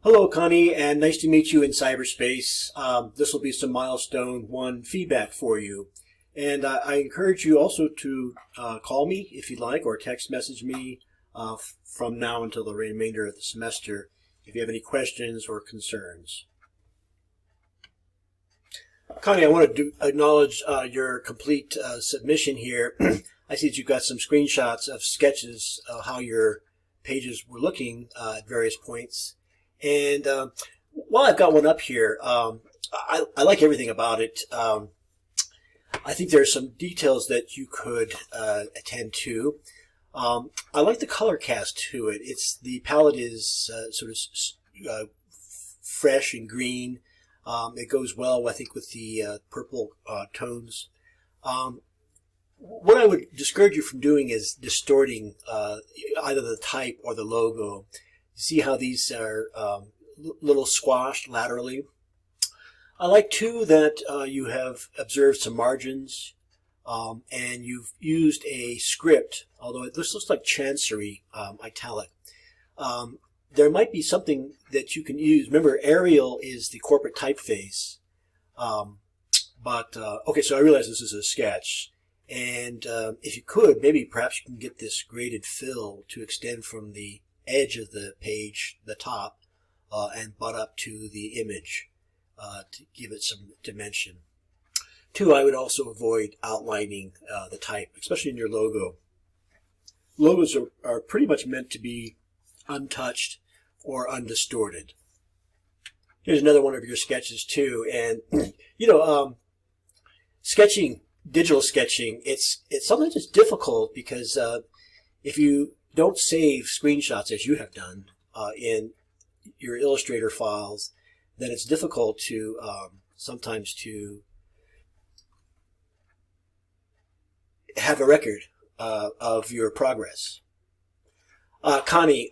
Hello, Connie, and nice to meet you in cyberspace. This will be some milestone one feedback for you. And I encourage you also to call me if you'd like, or text message me from now until the remainder of the semester if you have any questions or concerns. Connie, I wanted to acknowledge your complete submission here. I see that you've got some screenshots of sketches of how your pages were looking at various points. And while I've got one up here, I like everything about it. I think there are some details that you could attend to. I like the color cast to it. The palette is sort of fresh and green. It goes well, I think, with the purple tones. What I would discourage you from doing is distorting either the type or the logo. You see how these are little squashed laterally. I like too that you have observed some margins and you've used a script, although this looks like Chancery italic. There might be something that you can use. Remember, Arial is the corporate typeface. Okay, so I realize this is a sketch. And if you could, maybe perhaps you can get this graded fill to extend from the edge of the page, the top, and butt up to the image to give it some dimension. Two, I would also avoid outlining the type, especially in your logo. Logos are pretty much meant to be untouched or undistorted. Here's another one of your sketches too, and sketching, digital sketching, sometimes it's difficult because if you don't save screenshots as you have done in your Illustrator files, then it's difficult to sometimes to have a record of your progress. Connie,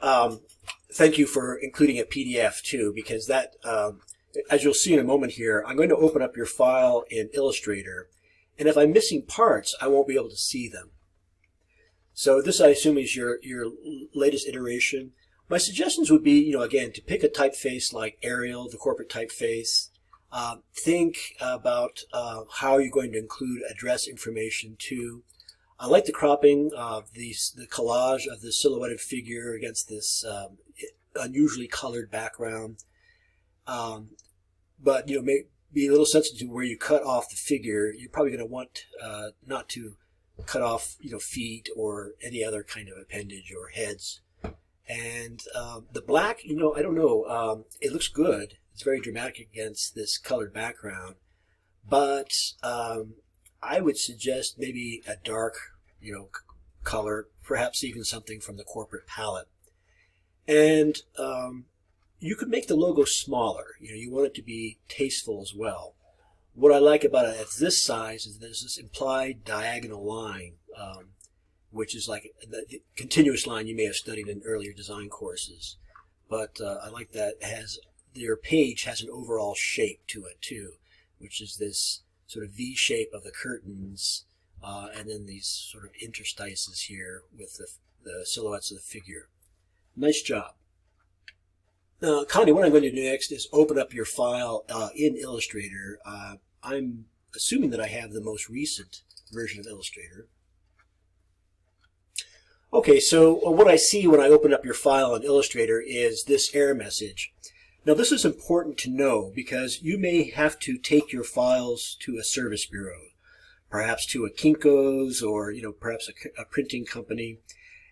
thank you for including a PDF too, because that, as you'll see in a moment here, I'm going to open up your file in Illustrator, and if I'm missing parts, I won't be able to see them. So this, I assume, is your latest iteration. My suggestions would be, again, to pick a typeface like Arial, the corporate typeface. Think about how you're going to include address information too. I like the cropping of the collage of the silhouetted figure against this unusually colored background. But may be a little sensitive to where you cut off the figure. You're probably going to want not to cut off feet or any other kind of appendage or heads. And the black, I don't know, it looks good. It's very dramatic against this colored background, but I would suggest maybe a dark color, perhaps even something from the corporate palette. And you could make the logo smaller. You want it to be tasteful as well. What I like about it at this size is there's this implied diagonal line, which is like the continuous line you may have studied in earlier design courses. But I like that your page has an overall shape to it too, which is this sort of V shape of the curtains, and then these sort of interstices here with the silhouettes of the figure. Nice job. Connie, what I'm going to do next is open up your file in Illustrator. I'm assuming that I have the most recent version of Illustrator. Okay, so what I see when I open up your file in Illustrator is this error message. Now this is important to know because you may have to take your files to a service bureau, perhaps to a Kinko's or perhaps a printing company,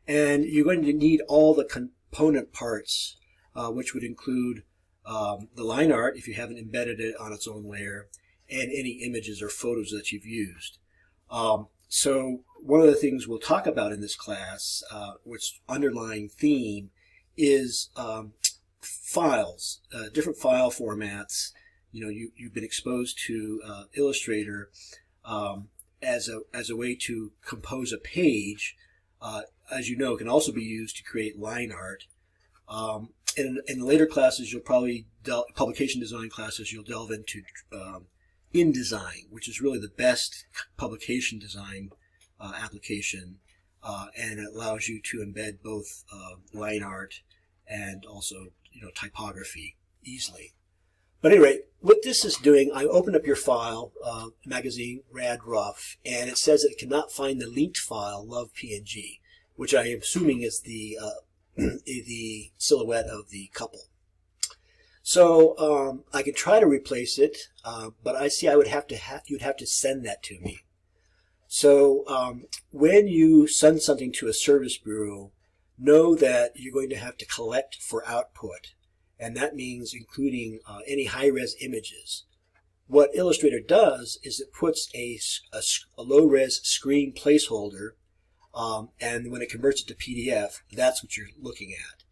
and you're going to need all the component parts, which would include the line art if you haven't embedded it on its own layer, and any images or photos that you've used. So one of the things we'll talk about in this class, which underlying theme, is files, different file formats. You've been exposed to Illustrator as a way to compose a page. As you know, it can also be used to create line art. In later classes, you'll probably publication design classes, you'll delve into InDesign, which is really the best publication design application, and it allows you to embed both line art and also typography easily. But anyway, what this is doing, I opened up your file, magazine rad rough, and it says that it cannot find the linked file love.png, which I am assuming is the the silhouette of the couple. So I can try to replace it, but I see you'd have to send that to me. So when you send something to a service bureau, know that you're going to have to collect for output, and that means including any high-res images. What Illustrator does is it puts a low-res screen placeholder, and when it converts it to PDF, that's what you're looking at.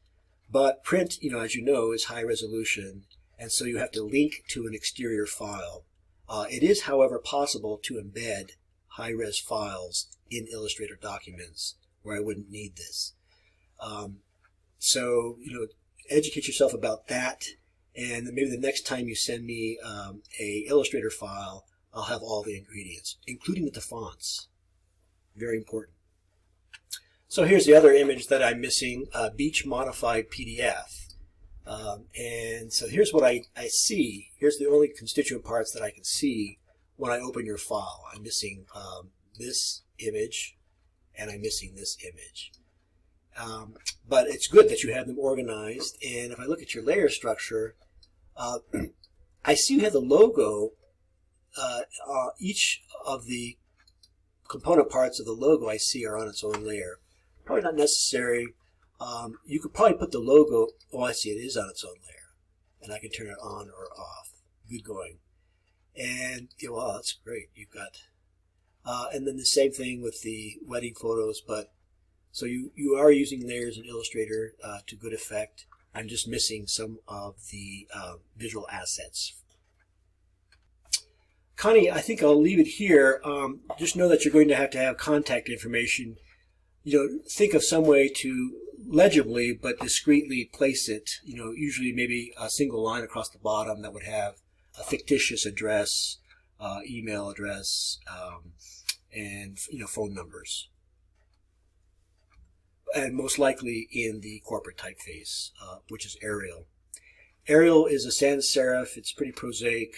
But print, as you know, is high resolution, and so you have to link to an exterior file. It is, however, possible to embed high-res files in Illustrator documents where I wouldn't need this. So, educate yourself about that, and maybe the next time you send me a Illustrator file, I'll have all the ingredients, including the fonts. Very important. So here's the other image that I'm missing, Beach Modified PDF. And so here's what I see. Here's the only constituent parts that I can see when I open your file. I'm missing this image, and I'm missing this image. But it's good that you have them organized. And if I look at your layer structure, I see you have the logo. Each of the component parts of the logo I see are on its own layer. Probably not necessary. You could probably put the logo. Oh, I see, it is on its own layer, and I can turn it on or off. Good going. And wow, that's great. You've got, and then the same thing with the wedding photos. But so you are using layers in Illustrator to good effect. I'm just missing some of the visual assets. Connie, I think I'll leave it here. Just know that you're going to have contact information. Think of some way to legibly but discreetly place it. Usually maybe a single line across the bottom that would have a fictitious address, email address, and phone numbers. And most likely in the corporate typeface, which is Arial. Arial is a sans serif. It's pretty prosaic.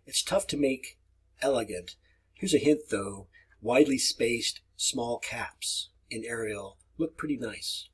It's tough to make elegant. Here's a hint, though. Widely spaced small caps in Arial look pretty nice.